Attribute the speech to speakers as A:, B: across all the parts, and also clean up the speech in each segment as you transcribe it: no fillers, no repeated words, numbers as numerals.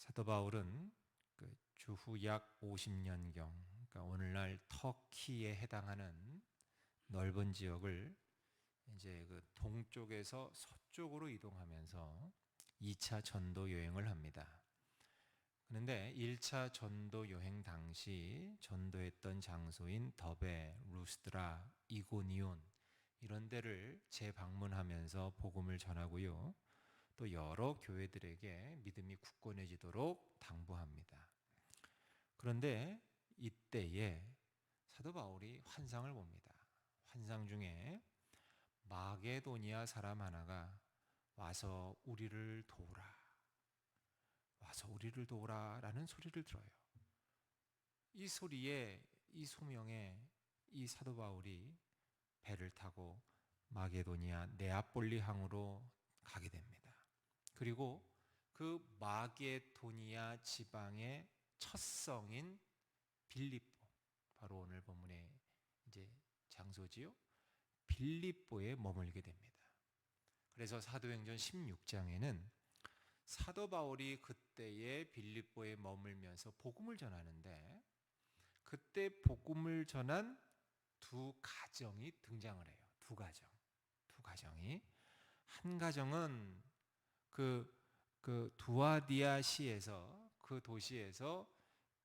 A: 사도 바울은 그 주후 약 50년경, 그러니까 오늘날 터키에 해당하는 넓은 지역을 이제 그 동쪽에서 서쪽으로 이동하면서 2차 전도 여행을 합니다. 그런데 1차 전도 여행 당시 전도했던 장소인 더베, 루스드라, 이고니온 이런 데를 재방문하면서 복음을 전하고요. 또 여러 교회들에게 믿음이 굳건해지도록 당부합니다. 그런데 이때에 사도 바울이 환상을 봅니다. 환상 중에 마게도니아 사람 하나가 와서 우리를 도우라, 와서 우리를 도우라 라는 소리를 들어요. 이 소리에, 이 소명에 이 사도 바울이 배를 타고 마게도니아 네아폴리 항으로 가게 됩니다. 그리고 그 마게도니아 지방의 첫 성인 빌립보, 바로 오늘 본문의 이제 장소지요. 빌립보에 머물게 됩니다. 그래서 사도행전 16장에는 사도 바울이 그때의 빌립보에 머물면서 복음을 전하는데 그때 복음을 전한 두 가정이 등장을 해요. 두 가정이 한 가정은 그 두아디아시에서 그 도시에서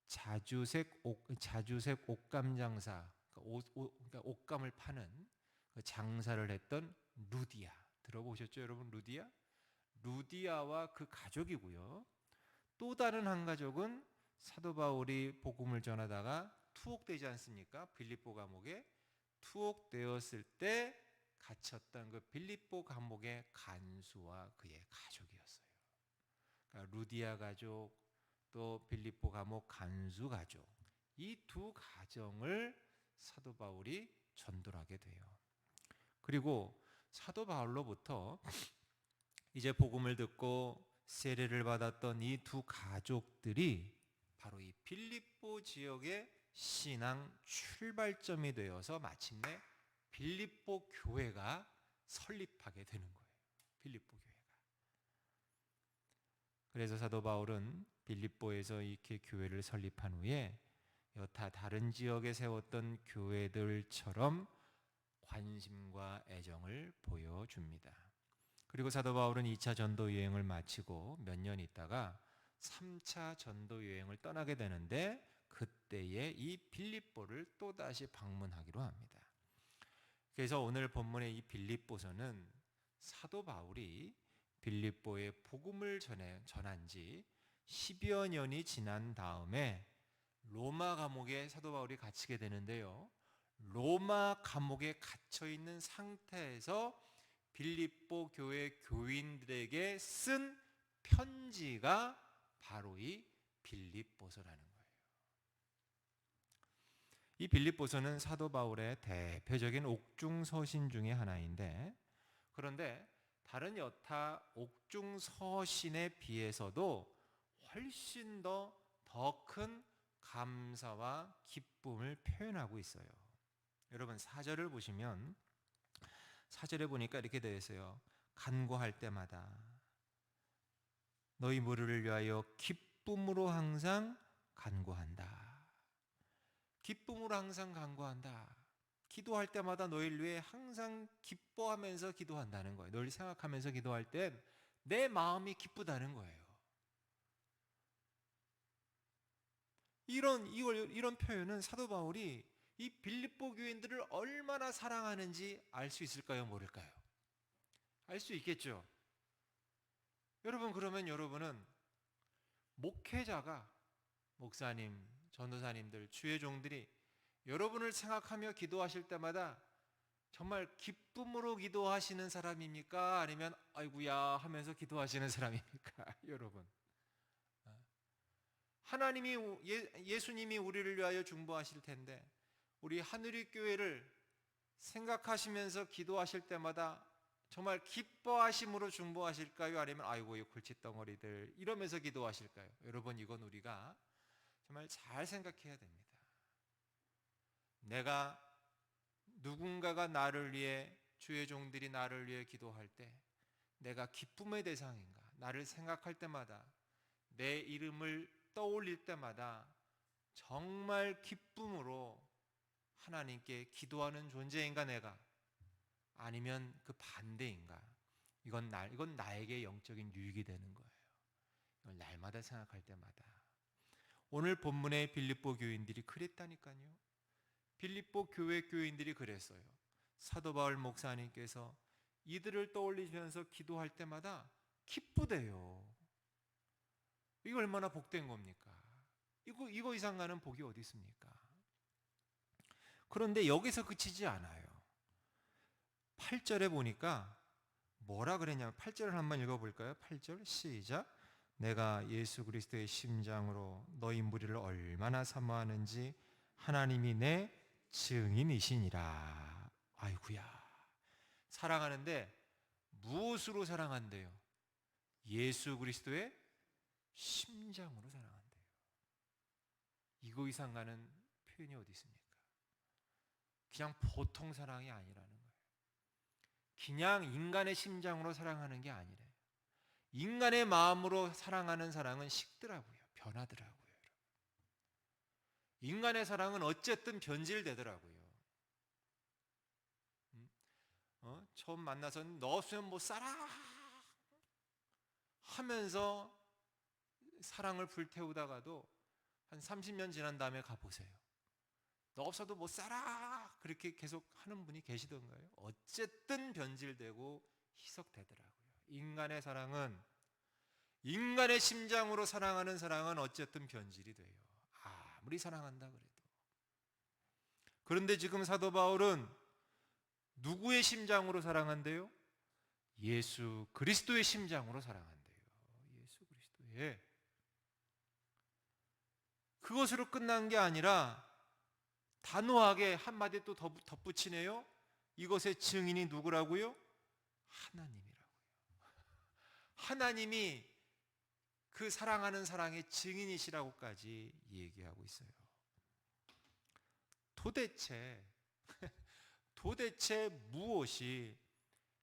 A: 자주색 옷감 장사, 그러니까 옷감을 파는 그 장사를 했던 루디아, 들어보셨죠, 여러분? 루디아와 그 가족이고요. 또 다른 한 가족은 사도 바울이 복음을 전하다가 투옥되지 않습니까? 빌립보 감옥에 투옥되었을 때 갇혔던 그 빌립보 감옥의 간수와 그의 가족이었어요. 그러니까 루디아 가족, 또 빌립보 감옥 간수 가족, 이 두 가정을 사도 바울이 전도하게 돼요. 그리고 사도 바울로부터 이제 복음을 듣고 세례를 받았던 이 두 가족들이 바로 이 빌립보 지역의 신앙 출발점이 되어서 마침내 빌립보 교회가 설립하게 되는 거예요. 빌립보 교회가. 그래서 사도 바울은 빌립보에서 이렇게 교회를 설립한 후에 여타 다른 지역에 세웠던 교회들처럼 관심과 애정을 보여줍니다. 그리고 사도 바울은 2차 전도 여행을 마치고 몇 년 있다가 3차 전도 여행을 떠나게 되는데 그때에 이 빌립보를 또다시 방문하기로 합니다. 그래서 오늘 본문의 이 빌립보서는 사도 바울이 빌립보에 복음을 전한 지 10여 년이 지난 다음에 로마 감옥에 사도 바울이 갇히게 되는데요. 로마 감옥에 갇혀 있는 상태에서 빌립보 교회 교인들에게 쓴 편지가 바로 이 빌립보서라는 거예요. 이 빌립보서는 사도 바울의 대표적인 옥중서신 중에 하나인데, 그런데 다른 여타 옥중서신에 비해서도 훨씬 더 큰 감사와 기쁨을 표현하고 있어요. 여러분 4절을 보시면 4절에 보니까 이렇게 되어 있어요. 간구할 때마다 너희 무리를 위하여 기쁨으로 항상 간구한다. 기쁨으로 항상 간구한다. 기도할 때마다 너희를 위해 항상 기뻐하면서 기도한다는 거예요. 너희를 생각하면서 기도할 땐 내 마음이 기쁘다는 거예요. 이런 표현은 사도 바울이 이 빌립보 교인들을 얼마나 사랑하는지 알 수 있을까요? 모를까요? 알 수 있겠죠. 여러분, 그러면 여러분은 목회자가, 목사님, 전도사님들, 주의 종들이 여러분을 생각하며 기도하실 때마다 정말 기쁨으로 기도하시는 사람입니까? 아니면 아이고야 하면서 기도하시는 사람입니까? 여러분, 하나님이, 예수님이 우리를 위하여 중보하실 텐데 우리 하늘의 교회를 생각하시면서 기도하실 때마다 정말 기뻐하심으로 중보하실까요? 아니면 아이고 이 골칫덩어리들 이러면서 기도하실까요? 여러분, 이건 우리가 정말 잘 생각해야 됩니다. 내가, 누군가가 나를 위해, 주의 종들이 나를 위해 기도할 때 내가 기쁨의 대상인가? 나를 생각할 때마다 내 이름을 떠올릴 때마다 정말 기쁨으로 하나님께 기도하는 존재인가 내가? 아니면 그 반대인가? 이건 나에게 영적인 유익이 되는 거예요. 이걸 날마다 생각할 때마다. 오늘 본문의 빌립보 교인들이 그랬다니까요. 빌립보 교회 교인들이 그랬어요. 사도 바울 목사님께서 이들을 떠올리시면서 기도할 때마다 기쁘대요. 이거 얼마나 복된 겁니까? 이거 이상 가는 복이 어디 있습니까? 그런데 여기서 그치지 않아요. 8절에 보니까 뭐라 그랬냐면 8절을 한번 읽어볼까요? 8절 시작. 내가 예수 그리스도의 심장으로 너희 무리를 얼마나 사모하는지 하나님이 내 증인이시니라. 아이고야. 사랑하는데 무엇으로 사랑한대요? 예수 그리스도의 심장으로 사랑한대요. 이거 이상 가는 표현이 어디 있습니까? 그냥 보통 사랑이 아니라는 거예요. 그냥 인간의 심장으로 사랑하는 게 아니래요. 인간의 마음으로 사랑하는 사랑은 식더라고요. 변하더라고요. 인간의 사랑은 어쨌든 변질되더라고요. 처음 만나서 너 없으면 못 살아 하면서 사랑을 불태우다가도 한 30년 지난 다음에 가보세요. 너 없어도 못 살아 그렇게 계속 하는 분이 계시던가요? 어쨌든 변질되고 희석되더라고요. 인간의 사랑은, 인간의 심장으로 사랑하는 사랑은 어쨌든 변질이 돼요. 아무리 사랑한다 그래도. 그런데 지금 사도 바울은 누구의 심장으로 사랑한대요? 예수 그리스도의 심장으로 사랑한대요. 예수 그리스도의. 그것으로 끝난 게 아니라 단호하게 한마디 또 덧붙이네요. 이것의 증인이 누구라고요? 하나님이라고요. 하나님이 그 사랑하는 사랑의 증인이시라고까지 얘기하고 있어요. 도대체 무엇이,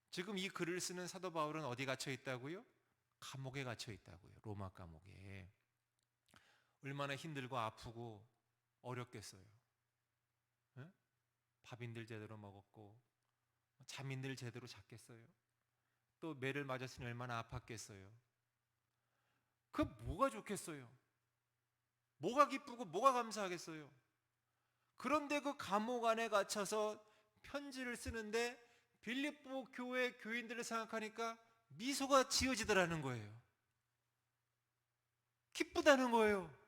A: 지금 이 글을 쓰는 사도 바울은 어디 갇혀 있다고요? 감옥에 갇혀 있다고요. 로마 감옥에. 얼마나 힘들고 아프고 어렵겠어요. 네? 밥인들 제대로 먹었고 잠인들 제대로 잤겠어요? 또 매를 맞았으니 얼마나 아팠겠어요? 그 뭐가 좋겠어요? 뭐가 기쁘고 뭐가 감사하겠어요? 그런데 그 감옥 안에 갇혀서 편지를 쓰는데 빌립보 교회 교인들을 생각하니까 미소가 지어지더라는 거예요. 기쁘다는 거예요.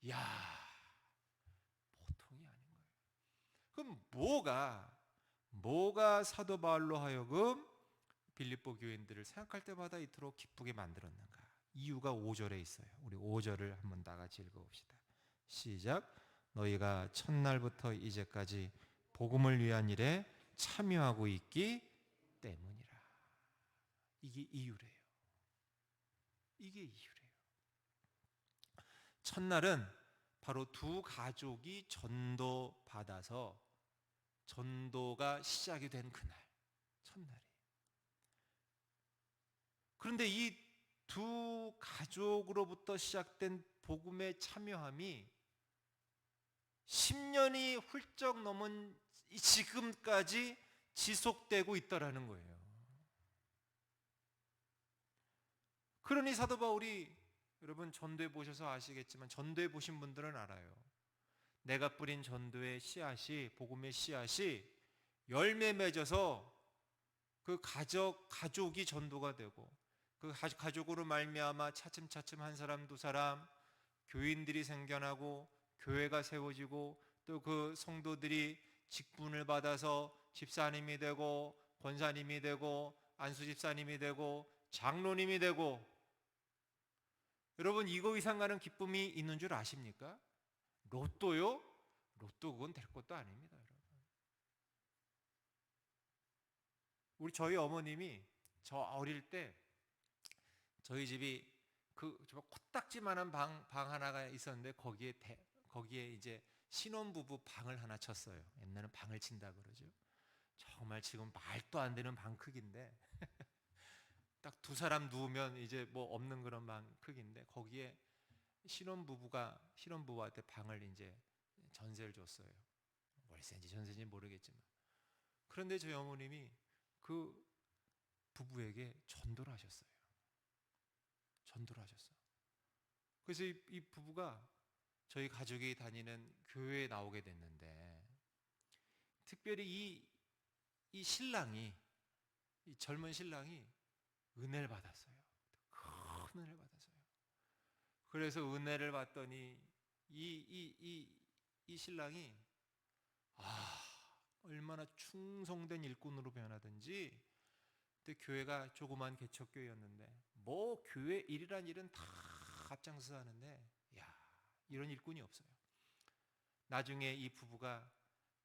A: 이야, 보통이 아닌 거예요. 그럼 뭐가 사도 바울로 하여금 빌립보 교인들을 생각할 때마다 이토록 기쁘게 만들었는가? 이유가 5절에 있어요. 우리 5절을 한번 다 같이 읽어봅시다. 시작. 너희가 첫날부터 이제까지 복음을 위한 일에 참여하고 있기 때문이라. 이게 이유래요. 이게 이유래요. 첫날은 바로 두 가족이 전도받아서 전도가 시작이 된 그날, 첫날이. 그런데 이 두 가족으로부터 시작된 복음의 참여함이 10년이 훌쩍 넘은 지금까지 지속되고 있다라는 거예요. 그러니 사도 바울이, 여러분 전도해 보셔서 아시겠지만 전도해 보신 분들은 알아요. 내가 뿌린 전도의 씨앗이, 복음의 씨앗이 열매 맺어서 그 가족이 전도가 되고 그 가족으로 말미암아 차츰차츰 한 사람 두 사람 교인들이 생겨나고 교회가 세워지고 또 그 성도들이 직분을 받아서 집사님이 되고 권사님이 되고 안수집사님이 되고 장로님이 되고. 여러분 이거 이상 가는 기쁨이 있는 줄 아십니까? 로또요? 로또 그건 될 것도 아닙니다, 여러분. 저희 어머님이 저 어릴 때 저희 집이 그 코딱지만한 방 하나가 있었는데 거기에 이제 신혼부부 방을 하나 쳤어요. 옛날에는 방을 친다 그러죠. 정말 지금 말도 안 되는 방 크기인데 딱 두 사람 누우면 이제 뭐 없는 그런 방 크기인데, 거기에 신혼부부한테 방을 이제 전세를 줬어요. 월세인지 전세인지 모르겠지만. 그런데 저희 어머님이 그 부부에게 전도를 하셨어요. 전도를 하셨어. 그래서 이 부부가 저희 가족이 다니는 교회에 나오게 됐는데, 특별히 이 신랑이, 이 젊은 신랑이 은혜를 받았어요. 큰 은혜를 받았어요. 그래서 은혜를 받더니 이 신랑이 얼마나 충성된 일꾼으로 변하든지, 그때 교회가 조그만 개척교회였는데 뭐 교회 일이란 일은 다 앞장서 하는데, 이런 일꾼이 없어요. 나중에 이 부부가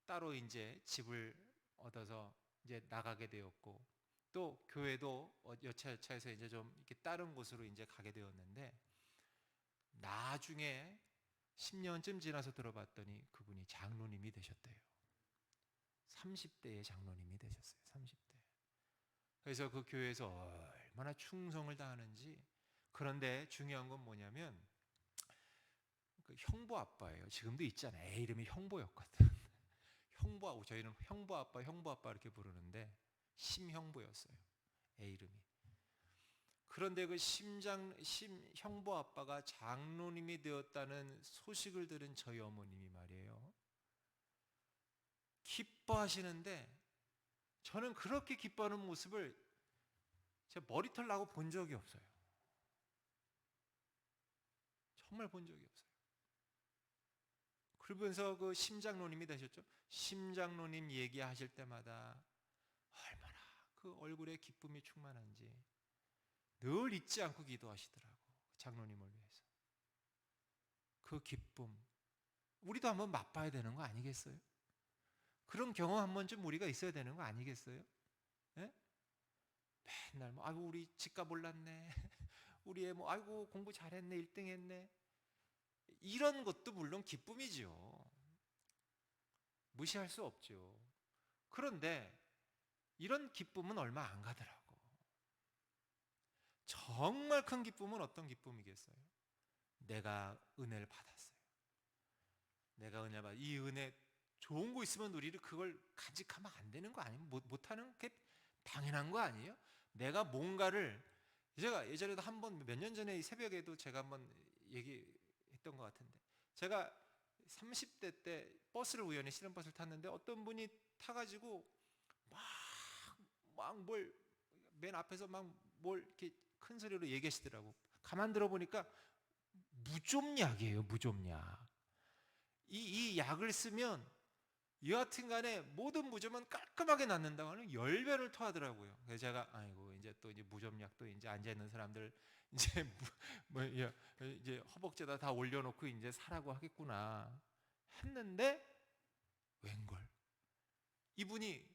A: 따로 이제 집을 얻어서 이제 나가게 되었고, 또 교회도 여차여차해서 이제 좀 이렇게 다른 곳으로 이제 가게 되었는데, 나중에 10년쯤 지나서 들어봤더니 그분이 장로님이 되셨대요. 30대의 장로님이 되셨어요. 30대. 그래서 그 교회에서 얼마나 충성을 다하는지. 그런데 중요한 건 뭐냐면, 그 형부 아빠예요. 지금도 있잖아요. 애 이름이 형보였거든. 형부하고, 저희는 형부 아빠 이렇게 부르는데 심형부였어요. 애 이름이. 그런데 그 형부 아빠가 장로님이 되었다는 소식을 들은 저희 어머님이 말이에요, 기뻐하시는데, 저는 그렇게 기뻐하는 모습을 제 머리털 나고 본 적이 없어요. 정말 본 적이 없어요. 그러면서 그 심장로님이 되셨죠. 심장로님 얘기하실 때마다 얼마나 그 얼굴에 기쁨이 충만한지 늘 잊지 않고 기도하시더라고. 장로님을 위해서. 그 기쁨, 우리도 한번 맛봐야 되는 거 아니겠어요? 그런 경험 한 번쯤 우리가 있어야 되는 거 아니겠어요? 예? 맨날 뭐 아이고 우리 집값 올랐네, 우리 애 뭐 아이고 공부 잘했네, 1등 했네, 이런 것도 물론 기쁨이죠. 무시할 수 없죠. 그런데 이런 기쁨은 얼마 안 가더라고. 정말 큰 기쁨은 어떤 기쁨이겠어요? 내가 은혜를 받았어요. 내가 은혜를 받았어요. 이 은혜, 좋은 거 있으면 우리를 그걸 간직하면 안 되는 거 아니에요? 못하는 게 당연한 거 아니에요? 내가 뭔가를, 제가 예전에도 한번 몇 년 전에 새벽에도 제가 한번 얘기했던 것 같은데, 제가 30대 때 버스를 우연히 시내버스를 탔는데 어떤 분이 타가지고 막 뭘 맨 앞에서 막 뭘 이렇게 큰 소리로 얘기하시더라고. 가만 들어보니까 무좀약이에요. 무좀약. 이 약을 쓰면 여하튼 간에 모든 무좀은 깔끔하게 낫는다고 하는 열변을 토하더라고요. 그래서 제가 아이고 이제 또 이제 무좀약도 이제 앉아 있는 사람들 이제 이제 허벅지에다 다 올려놓고 이제 사라고 하겠구나 했는데, 웬걸 이분이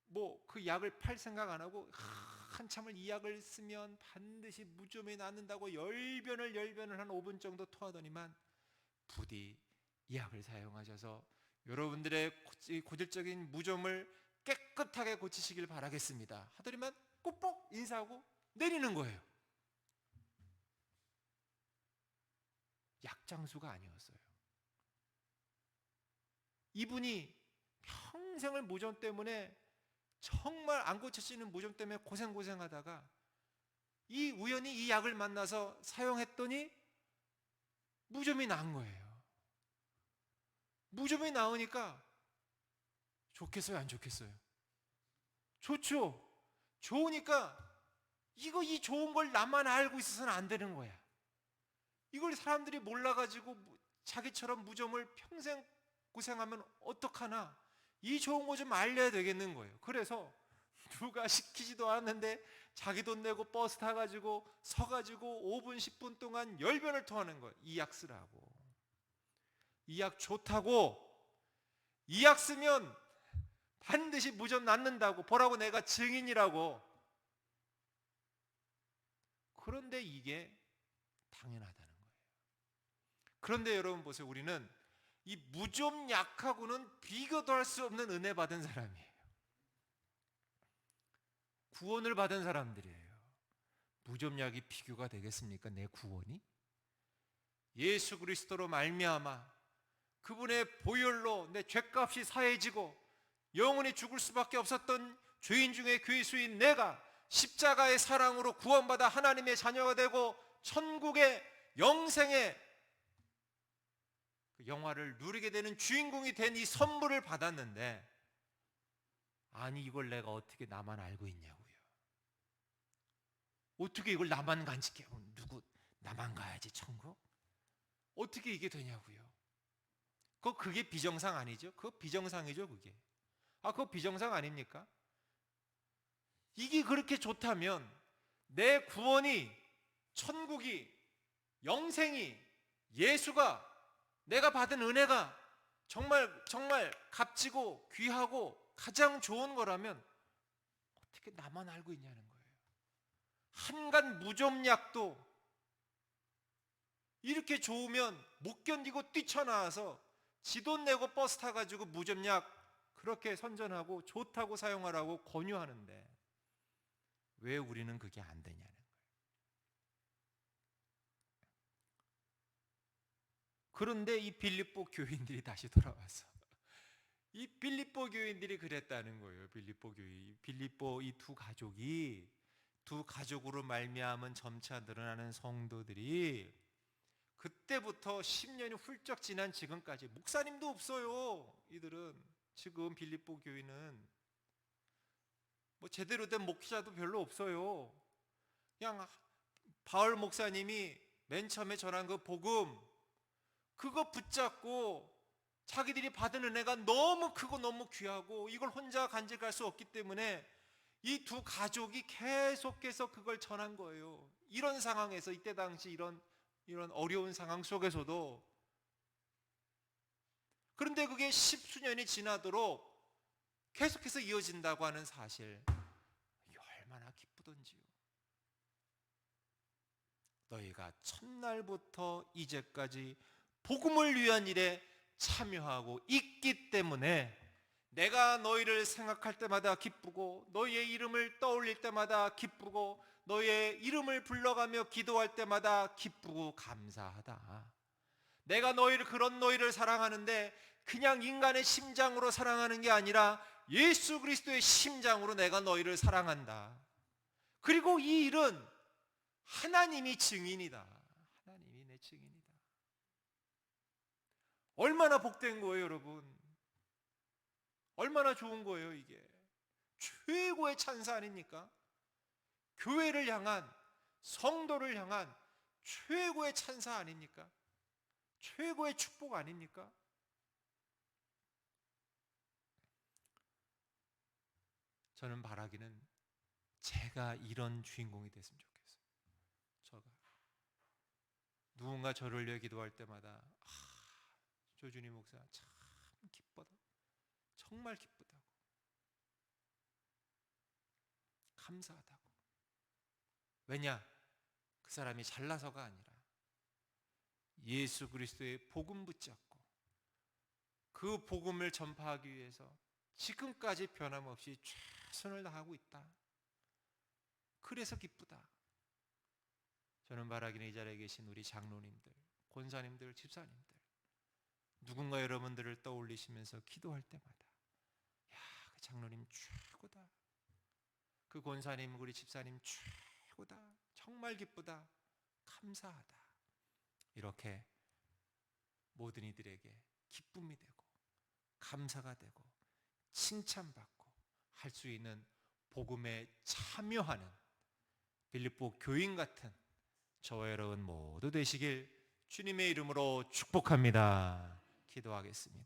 A: 뭐 그 약을 팔 생각 안 하고 한참을 이 약을 쓰면 반드시 무좀이 낫는다고 열변을 한 5분 정도 토하더니만, 부디 이 약을 사용하셔서 여러분들의 고질적인 무좀을 깨끗하게 고치시길 바라겠습니다 하더니만 꼭꼭 인사하고 내리는 거예요. 약장수가 아니었어요. 이분이 평생을 무좀 때문에, 정말 안 고쳐지는 무좀 때문에 고생하다가 우연히 이 약을 만나서 사용했더니 무좀이 나은 거예요. 무좀이 나으니까 좋겠어요, 안 좋겠어요? 좋죠. 좋으니까 이 좋은 걸 나만 알고 있어서는 안 되는 거야. 이걸 사람들이 몰라가지고 자기처럼 무좀을 평생 고생하면 어떡하나, 이 좋은 거 좀 알려야 되겠는 거예요. 그래서 누가 시키지도 않았는데 자기 돈 내고 버스 타가지고 서가지고 5분 10분 동안 열변을 토하는 거예요. 이 약 쓰라고, 이 약 좋다고, 이 약 쓰면 반드시 무좀 낫는다고, 보라고, 내가 증인이라고. 그런데 이게 당연하다는 거예요. 그런데 여러분 보세요. 우리는 이 무좀 약하고는 비교도 할 수 없는 은혜 받은 사람이에요. 구원을 받은 사람들이에요. 무좀약이 비교가 되겠습니까? 내 구원이? 예수 그리스도로 말미암아 그분의 보혈로 내 죄값이 사해지고 영원히 죽을 수밖에 없었던 죄인 중에 괴수인 내가 십자가의 사랑으로 구원받아 하나님의 자녀가 되고 천국의 영생의 그 영화를 누리게 되는 주인공이 된 이 선물을 받았는데, 아니 이걸 내가 어떻게 나만 알고 있냐고요. 어떻게 이걸 나만 간직해? 누구 나만 가야지 천국? 어떻게 이게 되냐고요. 그게 비정상 아니죠? 그거 비정상이죠 그게. 그거 비정상 아닙니까? 이게 그렇게 좋다면 내 구원이, 천국이, 영생이, 예수가, 내가 받은 은혜가 정말 값지고 귀하고 가장 좋은 거라면 어떻게 나만 알고 있냐는 거예요. 한간 무좀약도 이렇게 좋으면 못 견디고 뛰쳐나와서 지 돈 내고 버스 타가지고 무좀약 그렇게 선전하고 좋다고 사용하라고 권유하는데 왜 우리는 그게 안 되냐는 거예요. 그런데 이 빌립보 교인들이 다시 돌아와서 이 빌립보 교인들이 그랬다는 거예요. 빌립보 이 두 가족으로 말미암은 점차 늘어나는 성도들이 그때부터 10년이 훌쩍 지난 지금까지 목사님도 없어요. 이들은 지금 빌립보 교인은 뭐 제대로 된 목회자도 별로 없어요. 그냥 바울 목사님이 맨 처음에 전한 그 복음 그거 붙잡고 자기들이 받은 은혜가 너무 크고 너무 귀하고 이걸 혼자 간직할 수 없기 때문에 이 두 가족이 계속해서 그걸 전한 거예요. 이런 상황에서 이때 당시 이런 어려운 상황 속에서도. 그런데 그게 십수년이 지나도록 계속해서 이어진다고 하는 사실, 이게 얼마나 기쁘던지요. 너희가 첫날부터 이제까지 복음을 위한 일에 참여하고 있기 때문에 내가 너희를 생각할 때마다 기쁘고 너희의 이름을 떠올릴 때마다 기쁘고 너희의 이름을 불러가며 기도할 때마다 기쁘고 감사하다. 내가 그런 너희를 사랑하는데 그냥 인간의 심장으로 사랑하는 게 아니라 예수 그리스도의 심장으로 내가 너희를 사랑한다. 그리고 이 일은 하나님이 증인이다. 하나님이 내 증인이다. 얼마나 복된 거예요, 여러분. 얼마나 좋은 거예요, 이게. 최고의 찬사 아닙니까? 교회를 향한, 성도를 향한 최고의 찬사 아닙니까? 최고의 축복 아닙니까? 저는 바라기는 제가 이런 주인공이 됐으면 좋겠어요. 저가 누군가 저를 위해 기도할 때마다 조준희 목사 참 기쁘다. 정말 기쁘다고. 감사하다고. 왜냐? 그 사람이 잘나서가 아니라 예수 그리스도의 복음 붙잡고 그 복음을 전파하기 위해서 지금까지 변함없이 최선을 다하고 있다. 그래서 기쁘다. 저는 바라기는 이 자리에 계신 우리 장로님들, 권사님들, 집사님들, 누군가 여러분들을 떠올리시면서 기도할 때마다 그 장로님 최고다. 그 권사님, 우리 집사님 최고다. 정말 기쁘다. 감사하다. 이렇게 모든 이들에게 기쁨이 되고 감사가 되고 칭찬받고 할 수 있는 복음에 참여하는 빌립보 교인 같은 저와 여러분 모두 되시길 주님의 이름으로 축복합니다. 기도하겠습니다.